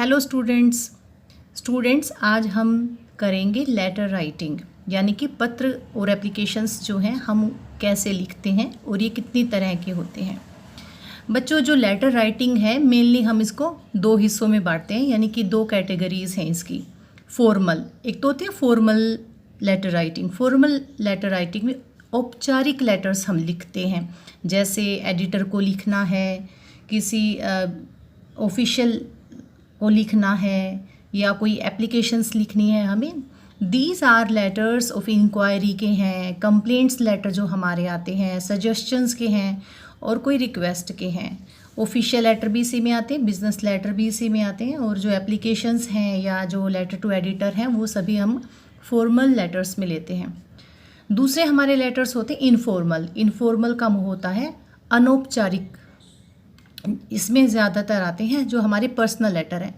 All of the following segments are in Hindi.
हेलो स्टूडेंट्स आज हम करेंगे लेटर राइटिंग, यानी कि पत्र और एप्लीकेशंस जो हैं हम कैसे लिखते हैं और ये कितनी तरह के होते हैं। बच्चों, जो लेटर राइटिंग है मेनली हम इसको दो हिस्सों में बांटते हैं, यानी कि दो कैटेगरीज हैं इसकी। फॉर्मल, एक तो होती है formal letter writing. Formal letter writing में औपचारिक लेटर्स हम लिखते हैं, जैसे एडिटर को लिखना है, किसी ऑफिशियल को लिखना है, या कोई एप्लीकेशंस लिखनी है हमें। These are letters of inquiry के हैं, कंप्लेंट्स लेटर जो हमारे आते हैं, सजेशंस के हैं और कोई रिक्वेस्ट के हैं। ऑफिशियल लेटर भी इसी में आते हैं, बिजनेस लेटर भी इसी में आते हैं, और जो एप्लीकेशंस हैं या जो लेटर टू एडिटर हैं वो सभी हम फॉर्मल लेटर्स में लेते हैं। दूसरे हमारे लेटर्स होते हैं इनफॉर्मल। इनफॉर्मल का होता है अनौपचारिक। इसमें ज़्यादातर आते हैं जो हमारे पर्सनल लेटर हैं।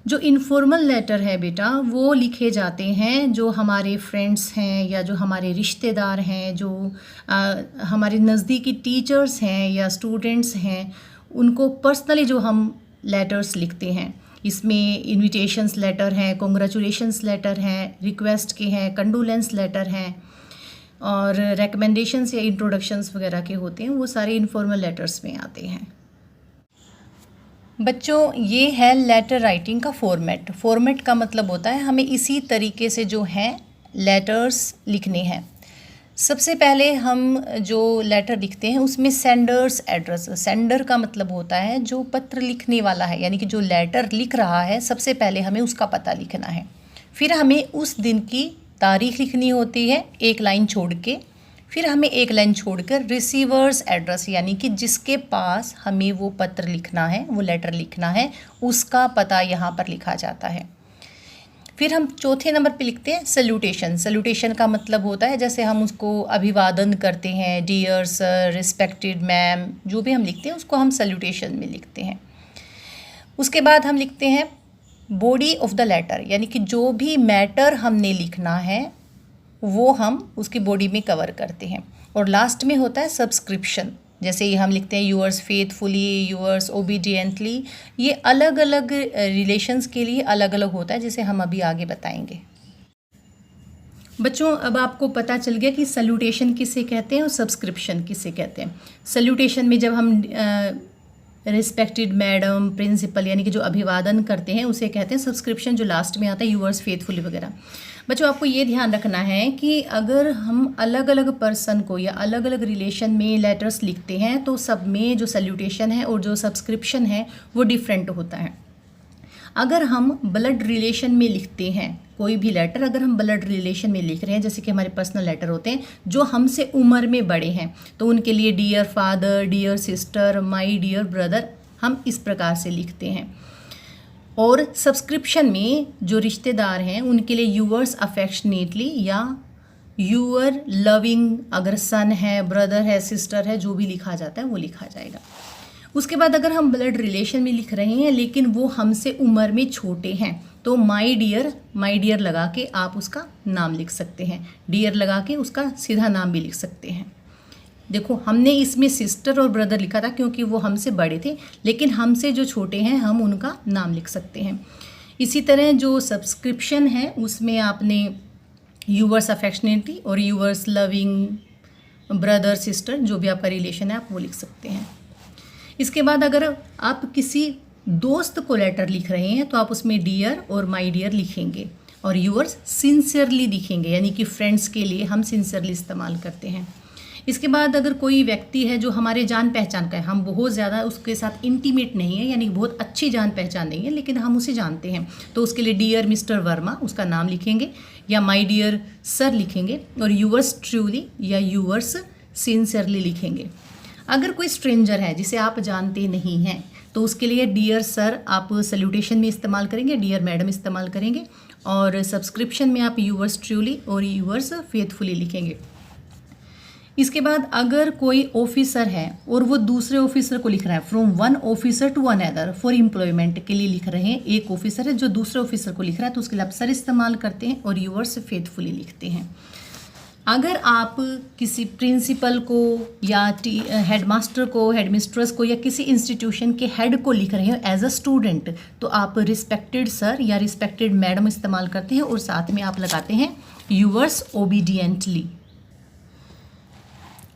जो इनफॉर्मल लेटर है बेटा, वो लिखे जाते हैं जो हमारे फ्रेंड्स हैं या जो हमारे रिश्तेदार हैं, जो हमारे नज़दीकी टीचर्स हैं या स्टूडेंट्स हैं, उनको पर्सनली जो हम लेटर्स लिखते हैं। इसमें इनविटेशंस लेटर हैं, कॉन्ग्रेचुलेशंस लेटर हैं, रिक्वेस्ट के हैं, कंडोलेंस लेटर हैं, और रिकमेंडेशंस या इंट्रोडक्शंस वगैरह के होते हैं। वो सारे इनफॉर्मल लेटर्स में आते हैं। बच्चों, ये है लेटर राइटिंग का फॉर्मेट। फॉर्मेट का मतलब होता है हमें इसी तरीके से जो है लेटर्स लिखने हैं। सबसे पहले हम जो लेटर लिखते हैं उसमें सेंडर्स एड्रेस। सेंडर का मतलब होता है जो पत्र लिखने वाला है, यानी कि जो लेटर लिख रहा है, सबसे पहले हमें उसका पता लिखना है। फिर हमें उस दिन की तारीख लिखनी होती है एक लाइन छोड़ के। फिर हमें एक लाइन छोड़कर रिसीवर्स एड्रेस, यानी कि जिसके पास हमें वो पत्र लिखना है, वो लेटर लिखना है, उसका पता यहाँ पर लिखा जाता है। फिर हम चौथे नंबर पे लिखते हैं सैल्यूटेशन। सैल्यूटेशन का मतलब होता है जैसे हम उसको अभिवादन करते हैं, डियर सर, रिस्पेक्टेड मैम, जो भी हम लिखते हैं उसको हम सैल्यूटेशन में लिखते हैं। उसके बाद हम लिखते हैं बॉडी ऑफ द लेटर, यानी कि जो भी मैटर हमने लिखना है वो हम उसकी बॉडी में कवर करते हैं। और लास्ट में होता है सब्सक्रिप्शन, जैसे ये हम लिखते हैं यूअर्स फेथफुली, यूअर्स ओबीडियंटली। ये अलग अलग रिलेशंस के लिए अलग अलग होता है, जिसे हम अभी आगे बताएंगे। बच्चों, अब आपको पता चल गया कि सैल्यूटेशन किसे कहते हैं और सब्सक्रिप्शन किसे कहते हैं। सैल्यूटेशन में जब हम रिस्पेक्टेड मैडम, प्रिंसिपल, यानी कि जो अभिवादन करते हैं उसे कहते हैं सब्सक्रिप्शन, जो लास्ट में आता है यूअर्स फेथफुली वगैरह। बच्चों, आपको ये ध्यान रखना है कि अगर हम अलग अलग पर्सन को या अलग अलग रिलेशन में लेटर्स लिखते हैं तो सब में जो सैल्यूटेशन है और जो सब्सक्रिप्शन है वो डिफरेंट होता है। अगर हम ब्लड रिलेशन में लिखते हैं कोई भी लेटर, अगर हम ब्लड रिलेशन में लिख रहे हैं, जैसे कि हमारे पर्सनल लेटर होते हैं जो हमसे उम्र में बड़े हैं, तो उनके लिए dear father, dear sister, my dear brother, हम इस प्रकार से लिखते हैं। और सब्सक्रिप्शन में जो रिश्तेदार हैं उनके लिए यूअर्स अफेक्शनेटली या यूअर लविंग, अगर सन है, ब्रदर है, सिस्टर है, जो भी लिखा जाता है वो लिखा जाएगा। उसके बाद अगर हम ब्लड रिलेशन में लिख रहे हैं लेकिन वो हमसे उम्र में छोटे हैं, तो माय डियर लगा के आप उसका नाम लिख सकते हैं। डियर लगा के उसका सीधा नाम भी लिख सकते हैं। देखो, हमने इसमें सिस्टर और ब्रदर लिखा था क्योंकि वो हमसे बड़े थे, लेकिन हमसे जो छोटे हैं हम उनका नाम लिख सकते हैं। इसी तरह जो सब्सक्रिप्शन है उसमें आपने यूअर्स अफेक्शनेटली और यूअर्स लविंग, ब्रदर सिस्टर, जो भी आपका रिलेशन है आप वो लिख सकते हैं। इसके बाद अगर आप किसी दोस्त को लेटर लिख रहे हैं तो आप उसमें डियर और माय डियर लिखेंगे, और यूअर्स सिंसियरली लिखेंगे, यानी कि फ्रेंड्स के लिए हम सिंसियरली इस्तेमाल करते हैं। इसके बाद अगर कोई व्यक्ति है जो हमारे जान पहचान का है, हम बहुत ज़्यादा उसके साथ इंटीमेट नहीं है, यानी बहुत अच्छी जान पहचान नहीं है, लेकिन हम उसे जानते हैं, तो उसके लिए डियर मिस्टर वर्मा उसका नाम लिखेंगे, या माय डियर सर लिखेंगे, और यूअर्स ट्रूली या यूअर्स सिंसियरली लिखेंगे। अगर कोई स्ट्रेंजर है जिसे आप जानते नहीं हैं तो उसके लिए डियर सर आप सैल्यूटेशन में इस्तेमाल करेंगे, डियर मैडम इस्तेमाल करेंगे, और सब्सक्रिप्शन में आप यूअर्स ट्रूली और यूअर्स फेथफुली लिखेंगे। इसके बाद अगर कोई ऑफिसर है और वो दूसरे ऑफिसर को लिख रहा है, from one officer to another for employment के लिए लिख रहे हैं, एक ऑफिसर है जो दूसरे ऑफिसर को लिख रहा है, तो उसके लिए आप सर इस्तेमाल करते हैं और यूअर्स फेथफुली लिखते हैं। अगर आप किसी प्रिंसिपल को या हेडमास्टर को, हेडमिस्ट्रेस को या किसी इंस्टीट्यूशन के हेड को लिख रहे हो एज अ स्टूडेंट, तो आप रिस्पेक्टेड सर या रिस्पेक्टेड मैडम इस्तेमाल करते हैं और साथ में आप लगाते हैं यूअर्स ओबीडियंटली।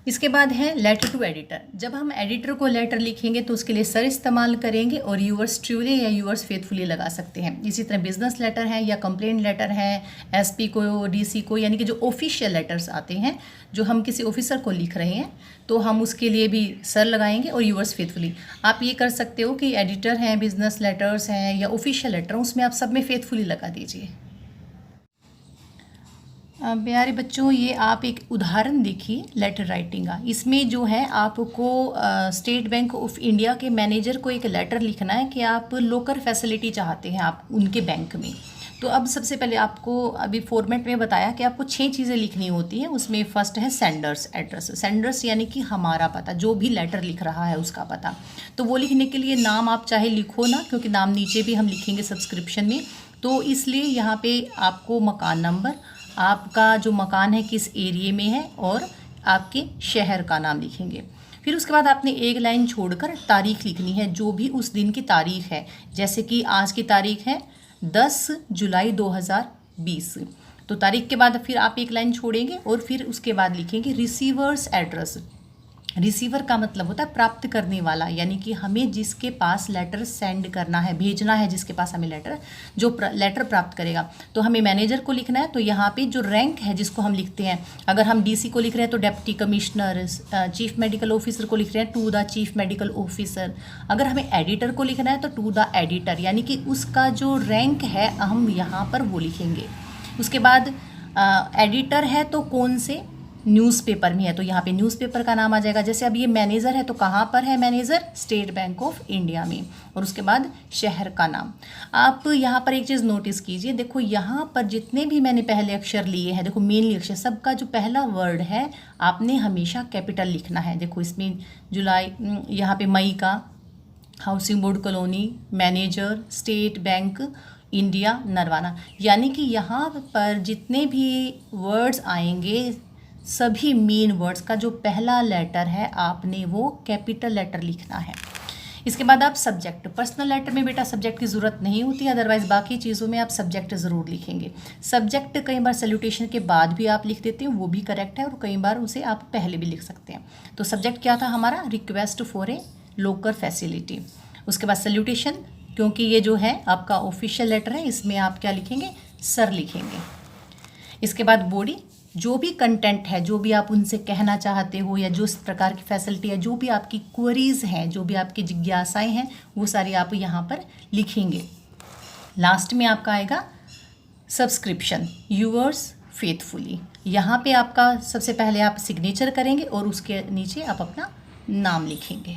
इसके बाद है लेटर टू एडिटर। जब हम एडिटर को लेटर लिखेंगे तो उसके लिए सर इस्तेमाल करेंगे और यूअर्स ट्रूली या यूअर्स फेथफुली लगा सकते हैं। इसी तरह बिजनेस लेटर है या कंप्लेंट लेटर है, एसपी को, डीसी को, यानी कि जो ऑफिशियल लेटर्स आते हैं जो हम किसी ऑफिसर को लिख रहे हैं तो हम उसके लिए भी सर लगाएंगे और यूअर्स फेथफुली। आप ये कर सकते हो कि एडिटर हैं, बिजनेस लेटर्स हैं या ऑफिशियल लेटर, उसमें आप सब में फेथफुली लगा दीजिए। प्यारे बच्चों, ये आप एक उदाहरण देखिए लेटर राइटिंग का। इसमें जो है आपको स्टेट बैंक ऑफ इंडिया के मैनेजर को एक लेटर लिखना है कि आप लोकर फैसिलिटी चाहते हैं आप उनके बैंक में। तो अब सबसे पहले आपको अभी फॉर्मेट में बताया कि आपको 6 चीज़ें लिखनी होती हैं। उसमें फर्स्ट है सेंडर्स एड्रेस। सेंडर्स यानी कि हमारा पता, जो भी लेटर लिख रहा है उसका पता। तो वो लिखने के लिए नाम आप चाहे लिखो ना, क्योंकि नाम नीचे भी हम लिखेंगे सब्सक्रिप्शन में, तो इसलिए यहाँ पे आपको मकान नंबर, आपका जो मकान है किस एरिए में है और आपके शहर का नाम लिखेंगे। फिर उसके बाद आपने एक लाइन छोड़कर तारीख लिखनी है, जो भी उस दिन की तारीख है। जैसे कि आज की तारीख है 10 जुलाई 2020, तो तारीख के बाद फिर आप एक लाइन छोड़ेंगे और फिर उसके बाद लिखेंगे रिसीवर्स एड्रेस। रिसीवर का मतलब होता है प्राप्त करने वाला, यानी कि हमें जिसके पास लेटर सेंड करना है, भेजना है, जिसके पास हमें लेटर, जो लेटर प्राप्त करेगा। तो हमें मैनेजर को लिखना है, तो यहाँ पे जो रैंक है जिसको हम लिखते हैं, अगर हम डीसी को लिख रहे हैं तो deputy commissioner, chief medical officer को लिख रहे हैं to the chief medical officer. अगर हमें एडिटर को लिखना है तो टू द एडिटर, यानी कि उसका जो रैंक है हम यहाँ पर वो लिखेंगे। उसके बाद एडिटर है तो कौन से न्यूज़पेपर में है, तो यहाँ पे न्यूज़पेपर का नाम आ जाएगा। जैसे अब ये मैनेजर है तो कहाँ पर है manager, state bank of India में। और उसके बाद शहर का नाम। आप यहाँ पर एक चीज़ नोटिस कीजिए, देखो यहाँ पर जितने भी मैंने पहले अक्षर लिए हैं, देखो मेनली अक्षर, सबका जो पहला वर्ड है आपने हमेशा कैपिटल लिखना है। देखो इसमें जुलाई, यहाँ पे मई का housing board colony, manager, state bank India, Narwana, यानी कि यहाँ पर जितने भी वर्ड्स आएंगे सभी मेन वर्ड्स का जो पहला लेटर है आपने वो कैपिटल लेटर लिखना है। इसके बाद आप सब्जेक्ट, पर्सनल लेटर में बेटा सब्जेक्ट की ज़रूरत नहीं होती, अदरवाइज़ बाकी चीज़ों में आप सब्जेक्ट ज़रूर लिखेंगे। सब्जेक्ट कई बार सैल्यूटेशन के बाद भी आप लिख देते हैं, वो भी करेक्ट है, और कई बार उसे आप पहले भी लिख सकते हैं। तो सब्जेक्ट क्या था हमारा, request for a locker facility. उसके बाद सैल्यूटेशन, क्योंकि ये जो है आपका ऑफिशियल लेटर है, इसमें आप क्या लिखेंगे, सर लिखेंगे। इसके बाद बॉडी, जो भी कंटेंट है, जो भी आप उनसे कहना चाहते हो या जो इस प्रकार की फैसिलिटी है, जो भी आपकी क्वेरीज हैं, जो भी आपकी जिज्ञासाएं हैं, वो सारी आप यहाँ पर लिखेंगे। लास्ट में आपका आएगा सब्सक्रिप्शन, यूअर्स फेथफुली। यहाँ पे आपका सबसे पहले आप सिग्नेचर करेंगे और उसके नीचे आप अपना नाम लिखेंगे।